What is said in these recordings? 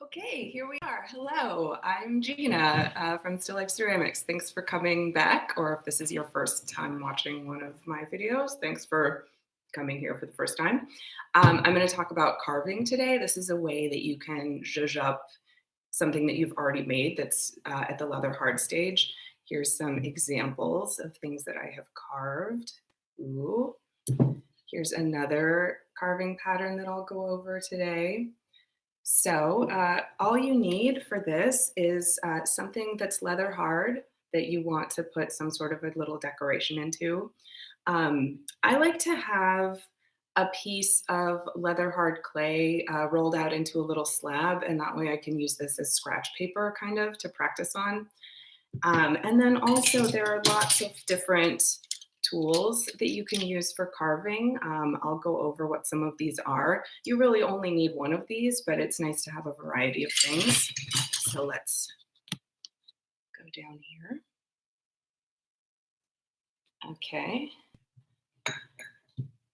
Okay, here we are. Hello, I'm Gina from Still Life Ceramics. Thanks for coming back, or if this is your first time watching one of my videos, thanks for coming here for the first time. I'm going to talk about carving today. This is a way that you can zhuzh up something that you've already made that's at the leather hard stage. Here's some examples of things that I have carved. Ooh. Here's another carving pattern that I'll go over today. So all you need for this is something that's leather hard that you want to put some sort of a little decoration into. I like to have a piece of leather hard clay rolled out into a little slab, and that way I can use this as scratch paper kind of to practice on. And then also there are lots of different tools that you can use for carving. I'll go over what some of these are. You really only need one of these, but it's nice to have a variety of things. So let's go down here. Okay.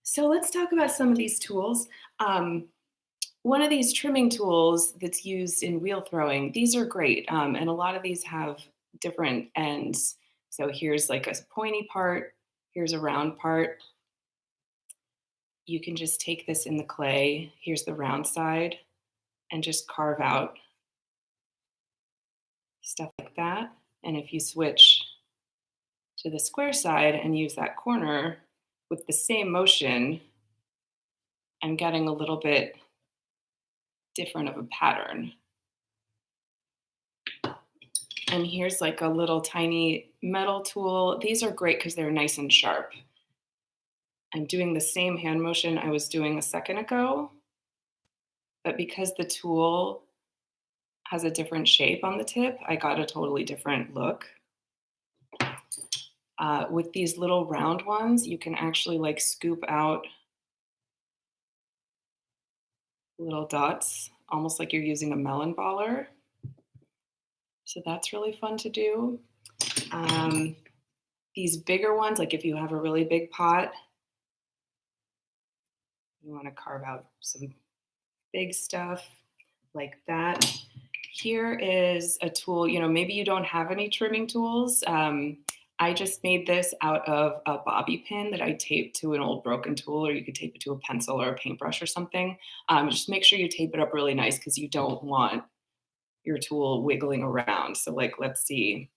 So let's talk about some of these tools. One of these trimming tools that's used in wheel throwing, these are great. And a lot of these have different ends. So here's like a pointy part, here's a round part. You can just take this in the clay, here's the round side, and just carve out stuff like that. And if you switch to the square side and use that corner with the same motion, I'm getting a little bit different of a pattern. And here's like a little tiny metal tool. These are great because they're nice and sharp. I'm doing the same hand motion I was doing a second ago, but because the tool has a different shape on the tip, I got a totally different look. With these little round ones, you can actually like scoop out little dots, almost like you're using a melon baller. So that's really fun to do. These bigger ones, like if you have a really big pot, you want to carve out some big stuff like that. Here is a tool, maybe you don't have any trimming tools. I just made this out of a bobby pin that I taped to an old broken tool, or you could tape it to a pencil or a paintbrush or something. Just make sure you tape it up really nice because you don't want your tool wiggling around. So like, let's see.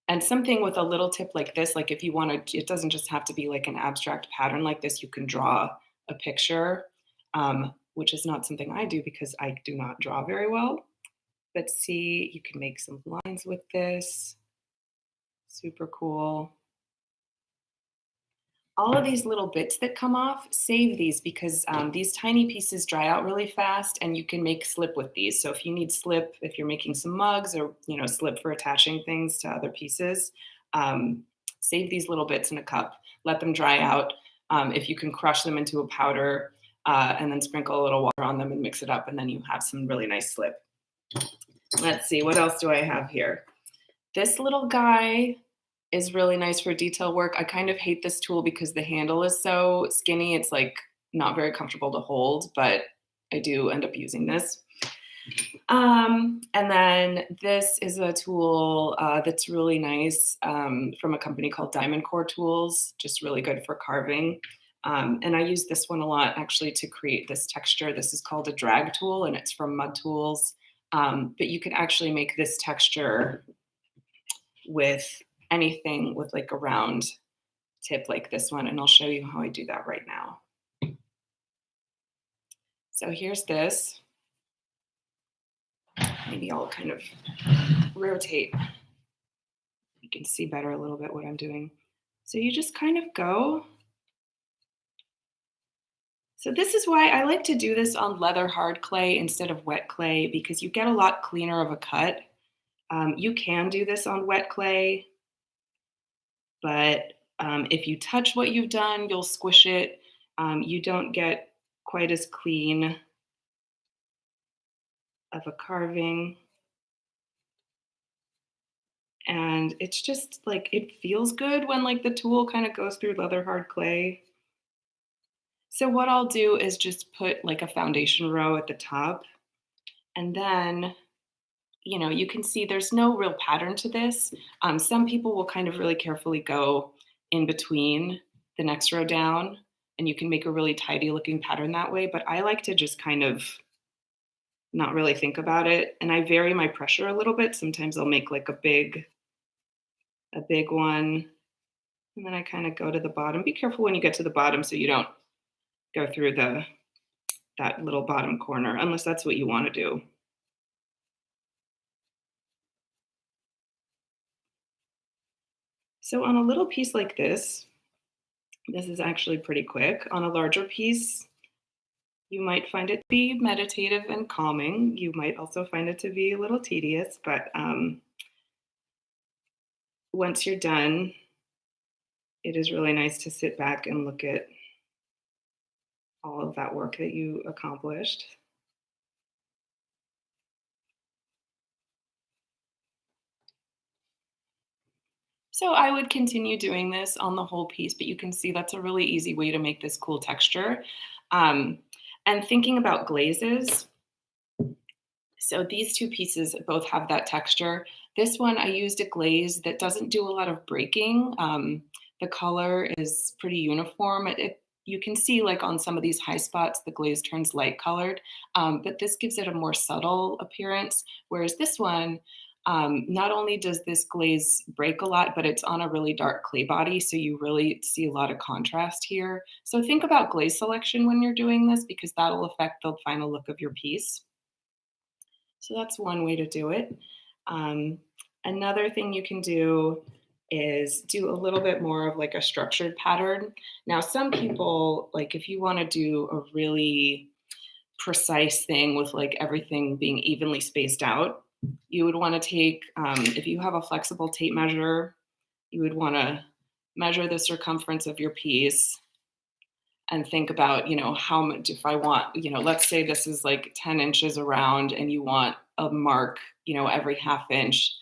And something with a little tip like this, like if you want to, it doesn't just have to be like an abstract pattern like this. You can draw a picture, which is not something I do because I do not draw very well. But see, you can make some lines with this. Super cool. All of these little bits that come off, save these because these tiny pieces dry out really fast and you can make slip with these. So if you need slip, if you're making some mugs or, slip for attaching things to other pieces, save these little bits in a cup, let them dry out. If you can crush them into a powder and then sprinkle a little water on them and mix it up, and then you have some really nice slip. Let's see, what else do I have here? This little guy is really nice for detail work. I kind of hate this tool because the handle is so skinny. It's like not very comfortable to hold, but I do end up using this. And then this is a tool that's really nice from a company called Diamond Core Tools, just really good for carving. And I use this one a lot actually to create this texture. This is called a drag tool and it's from Mud Tools. But you can actually make this texture with anything with like a round tip like this one, and I'll show you how I do that right now. So here's this. Maybe I'll kind of rotate. You can see better a little bit what I'm doing. So you just kind of go. So this is why I like to do this on leather hard clay instead of wet clay, because you get a lot cleaner of a cut. You can do this on wet clay, but if you touch what you've done, you'll squish it. You don't get quite as clean of a carving. And it's just like, it feels good when like the tool kind of goes through leather hard clay. So what I'll do is just put like a foundation row at the top. And then, you can see there's no real pattern to this. Some people will kind of really carefully go in between the next row down, and you can make a really tidy looking pattern that way. But I like to just kind of not really think about it. And I vary my pressure a little bit. Sometimes I'll make like a big one, and then I kind of go to the bottom. Be careful when you get to the bottom so you don't go through that little bottom corner, unless that's what you want to do. So on a little piece like this is actually pretty quick. On a larger piece, you might find it to be meditative and calming. You might also find it to be a little tedious, but once you're done, it is really nice to sit back and look at all of that work that you accomplished. So I would continue doing this on the whole piece, but you can see that's a really easy way to make this cool texture. Um, and thinking about glazes, so these two pieces both have that texture. This one, I used a glaze that doesn't do a lot of breaking. The color is pretty uniform. You can see like on some of these high spots, the glaze turns light colored, but this gives it a more subtle appearance. Whereas this one, not only does this glaze break a lot, but it's on a really dark clay body, so you really see a lot of contrast here. So think about glaze selection when you're doing this because that'll affect the final look of your piece. So that's one way to do it. Um, Another thing you can do is do a little bit more of like a structured pattern. Now, some people, like if you want to do a really precise thing with like everything being evenly spaced out, you would want to take, if you have a flexible tape measure, you would want to measure the circumference of your piece and think about, how much, if I want, let's say this is like 10 inches around and you want a mark, every half inch,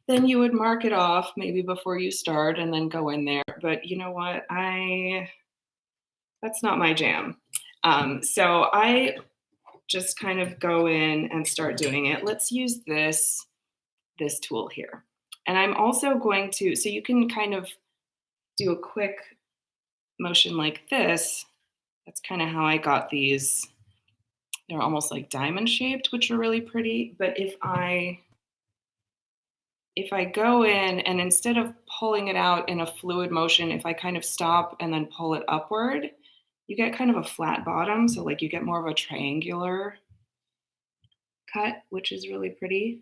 then you would mark it off maybe before you start and then go in there. But you know what? That's not my jam. So I just kind of go in and start doing it. Let's use this tool here. And I'm also going to, so you can kind of do a quick motion like this. That's kind of how I got these. They're almost like diamond shaped, which are really pretty. But if I go in and instead of pulling it out in a fluid motion, if I kind of stop and then pull it upward, you get kind of a flat bottom. So like you get more of a triangular cut, which is really pretty.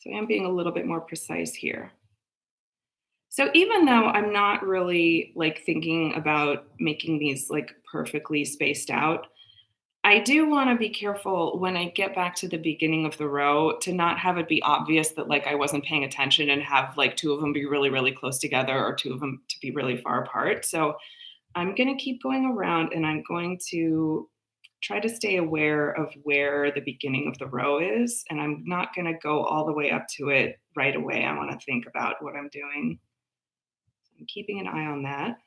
So I'm being a little bit more precise here. So even though I'm not really like thinking about making these like perfectly spaced out, I do want to be careful when I get back to the beginning of the row to not have it be obvious that like I wasn't paying attention and have like two of them be really, really close together or two of them to be really far apart. So I'm going to keep going around and I'm going to try to stay aware of where the beginning of the row is. And I'm not going to go all the way up to it right away. I want to think about what I'm doing. I'm keeping an eye on that.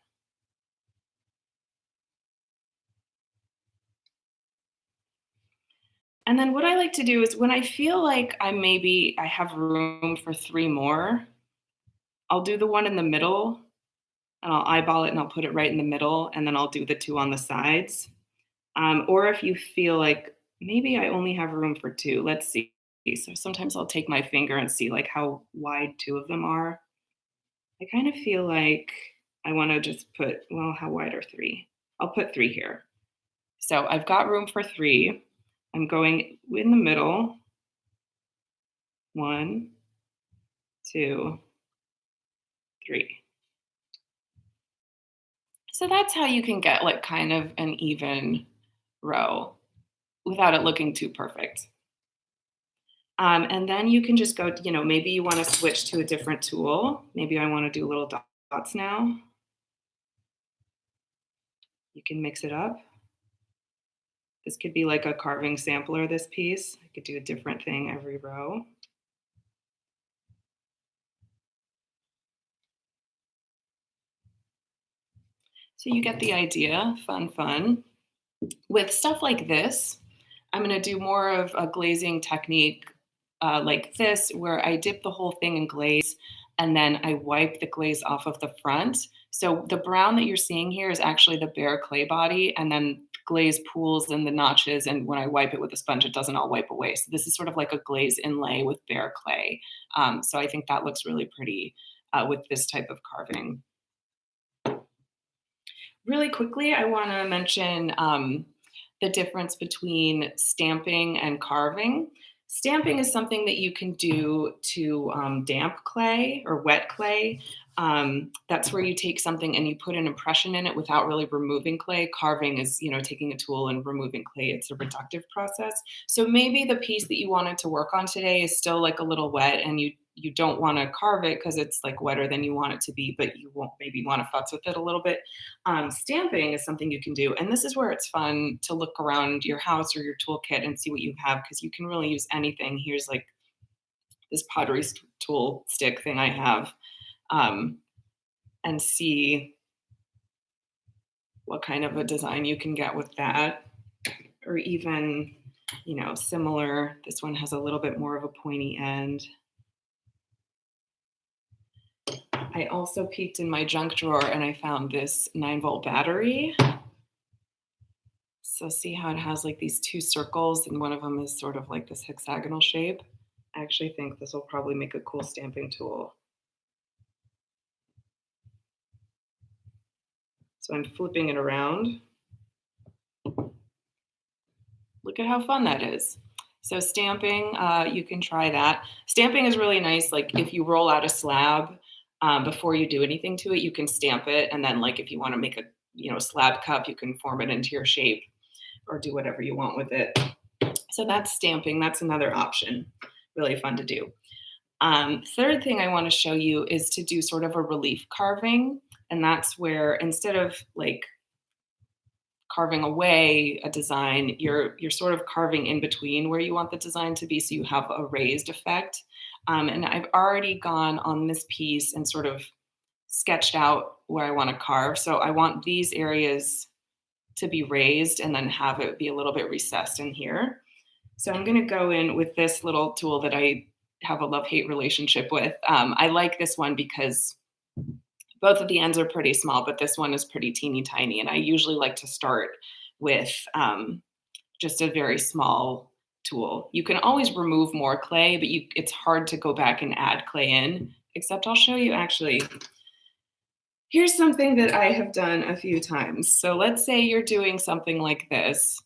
And then what I like to do is when I feel like I have room for three more, I'll do the one in the middle and I'll eyeball it and I'll put it right in the middle and then I'll do the two on the sides. Or if you feel like maybe I only have room for two, let's see. So sometimes I'll take my finger and see like how wide two of them are. I kind of feel like I want to just put, well, how wide are three? I'll put three here. So I've got room for three. I'm going in the middle. One, two, three. So that's how you can get like kind of an even row without it looking too perfect. And then you can just go, maybe you want to switch to a different tool. Maybe I want to do little dots now. You can mix it up. This could be like a carving sampler, this piece. I could do a different thing every row. So you get the idea, fun, fun. With stuff like this, I'm gonna do more of a glazing technique like this, where I dip the whole thing in glaze and then I wipe the glaze off of the front. So the brown that you're seeing here is actually the bare clay body, and then glaze pools in the notches. And when I wipe it with a sponge, it doesn't all wipe away. So this is sort of like a glaze inlay with bare clay. So I think that looks really pretty with this type of carving. Really quickly, I want to mention the difference between stamping and carving. Stamping is something that you can do to damp clay or wet clay. That's where you take something and you put an impression in it without really removing clay. Carving is, taking a tool and removing clay. It's a reductive process. So maybe the piece that you wanted to work on today is still like a little wet, and you don't want to carve it because it's like wetter than you want it to be, but you won't maybe want to futz with it a little bit. Stamping is something you can do, and this is where it's fun to look around your house or your toolkit and see what you have, because you can really use anything. Here's like this pottery tool stick thing I have, um, and see what kind of a design you can get with that, or even similar. This one has a little bit more of a pointy end. I also peeked in my junk drawer and I found this 9-volt battery. So see how it has like these two circles and one of them is sort of like this hexagonal shape? I actually think this will probably make a cool stamping tool. So I'm flipping it around. Look at how fun that is. So stamping, you can try that. Stamping is really nice. Like if you roll out a slab, before you do anything to it, you can stamp it. And then like if you want to make a slab cup, you can form it into your shape or do whatever you want with it. So that's stamping. That's another option. Really fun to do. Third thing I want to show you is to do sort of a relief carving. And that's where instead of like carving away a design, you're sort of carving in between where you want the design to be, so you have a raised effect. And I've already gone on this piece and sort of sketched out where I want to carve. So I want these areas to be raised and then have it be a little bit recessed in here. So I'm going to go in with this little tool that I have a love-hate relationship with. I like this one because both of the ends are pretty small, but this one is pretty teeny tiny. And I usually like to start with just a very small tool. You can always remove more clay, but it's hard to go back and add clay in, except I'll show you actually. Here's something that I have done a few times. So let's say you're doing something like this,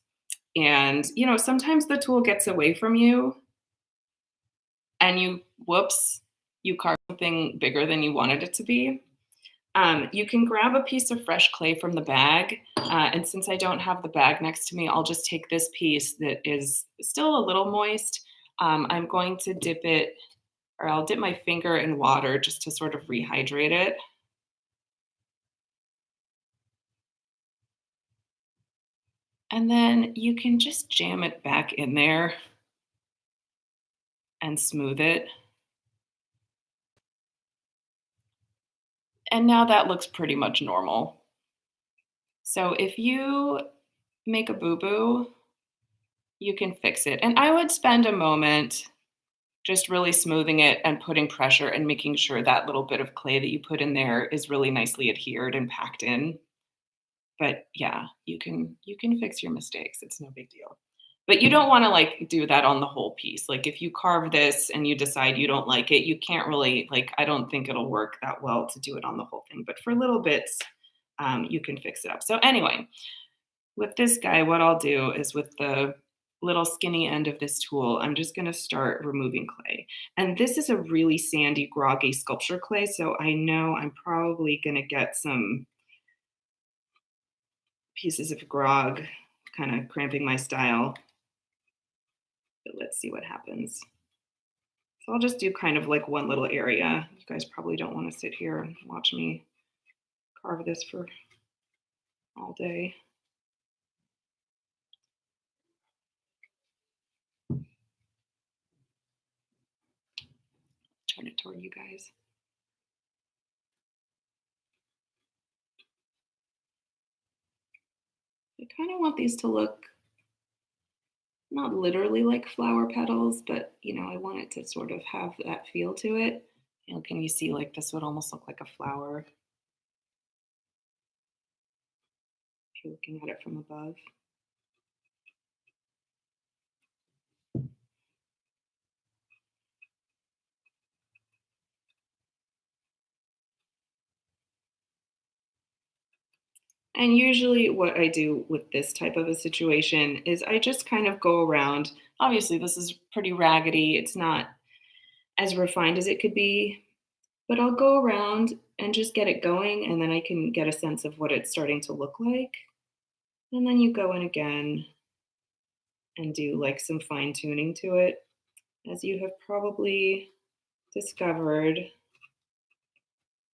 and sometimes the tool gets away from you and you carve something bigger than you wanted it to be. You can grab a piece of fresh clay from the bag. And since I don't have the bag next to me, I'll just take this piece that is still a little moist. I'm going to dip it, or I'll dip my finger in water just to sort of rehydrate it. And then you can just jam it back in there and smooth it. And now that looks pretty much normal. So if you make a boo-boo, you can fix it. And I would spend a moment just really smoothing it and putting pressure and making sure that little bit of clay that you put in there is really nicely adhered and packed in. But yeah, you can fix your mistakes. It's no big deal. But you don't want to like do that on the whole piece. Like if you carve this and you decide you don't like it, you can't really like, I don't think it'll work that well to do it on the whole thing. But for little bits, you can fix it up. So anyway, with this guy, what I'll do is with the little skinny end of this tool, I'm just going to start removing clay. And this is a really sandy, groggy sculpture clay. So I know I'm probably going to get some pieces of grog kind of cramping my style. But let's see what happens. So I'll just do kind of like one little area. You guys probably don't want to sit here and watch me carve this for all day. Turn it toward you guys. I kind of want these to look not literally like flower petals, but I want it to sort of have that feel to it. Can you see like this would almost look like a flower if you're looking at it from above? And usually, what I do with this type of a situation is I just kind of go around. Obviously, this is pretty raggedy, it's not as refined as it could be, but I'll go around and just get it going, and then I can get a sense of what it's starting to look like. And then you go in again and do like some fine tuning to it. As you have probably discovered,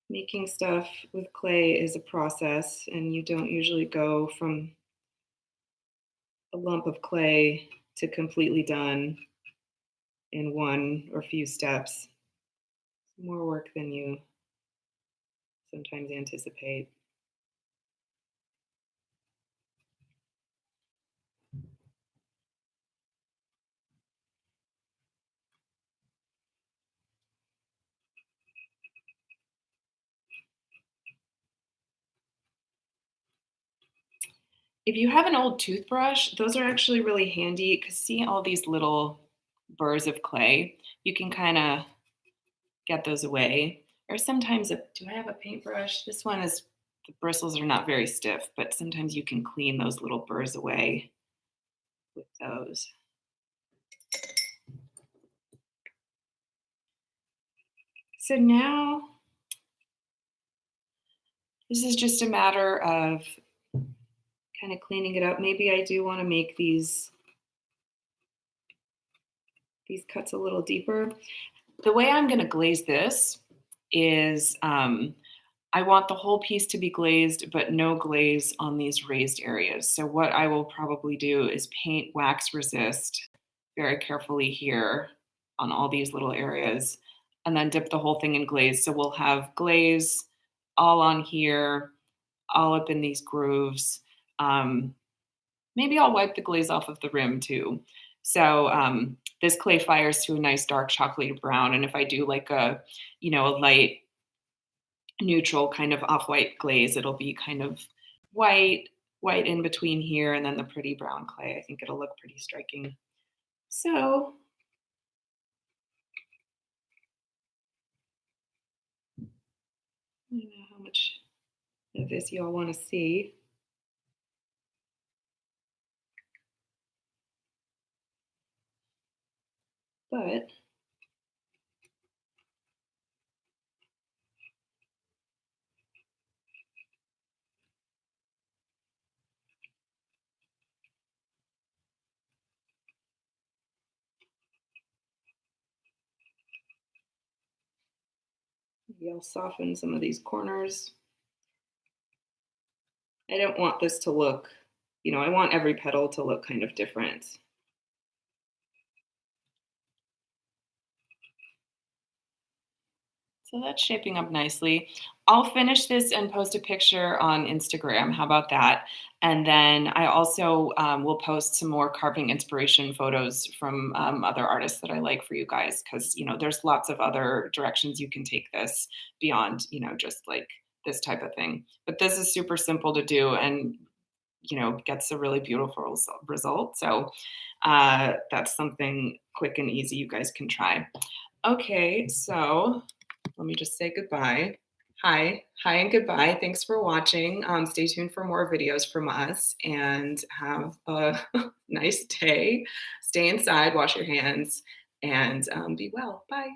making stuff with clay is a process, and you don't usually go from a lump of clay to completely done in one or few steps. It's more work than you sometimes anticipate. If you have an old toothbrush, those are actually really handy because see all these little burrs of clay? You can kind of get those away. Or sometimes, do I have a paintbrush? This one is, the bristles are not very stiff, but sometimes you can clean those little burrs away with those. So now this is just a matter of kind of cleaning it up. Maybe I do want to make these cuts a little deeper. The way I'm going to glaze this is I want the whole piece to be glazed, but no glaze on these raised areas. So what I will probably do is paint wax resist very carefully here on all these little areas, and then dip the whole thing in glaze. So we'll have glaze all on here, all up in these grooves. Maybe I'll wipe the glaze off of the rim too. So this clay fires to a nice dark chocolatey brown. And if I do like a light neutral kind of off-white glaze, it'll be kind of white, white in between here, and then the pretty brown clay. I think it'll look pretty striking. So I don't know how much of this y'all want to see. But maybe I'll soften some of these corners. I don't want this to look, I want every petal to look kind of different. So that's shaping up nicely. I'll finish this and post a picture on Instagram. How about that? And then I also will post some more carving inspiration photos from other artists that I like for you guys, because there's lots of other directions you can take this beyond just like this type of thing. But this is super simple to do, and gets a really beautiful result. So that's something quick and easy you guys can try. Okay, so let me just say goodbye. Hi, and goodbye. Thanks for watching. Stay tuned for more videos from us, and have a nice day. Stay inside, wash your hands, and be well. Bye.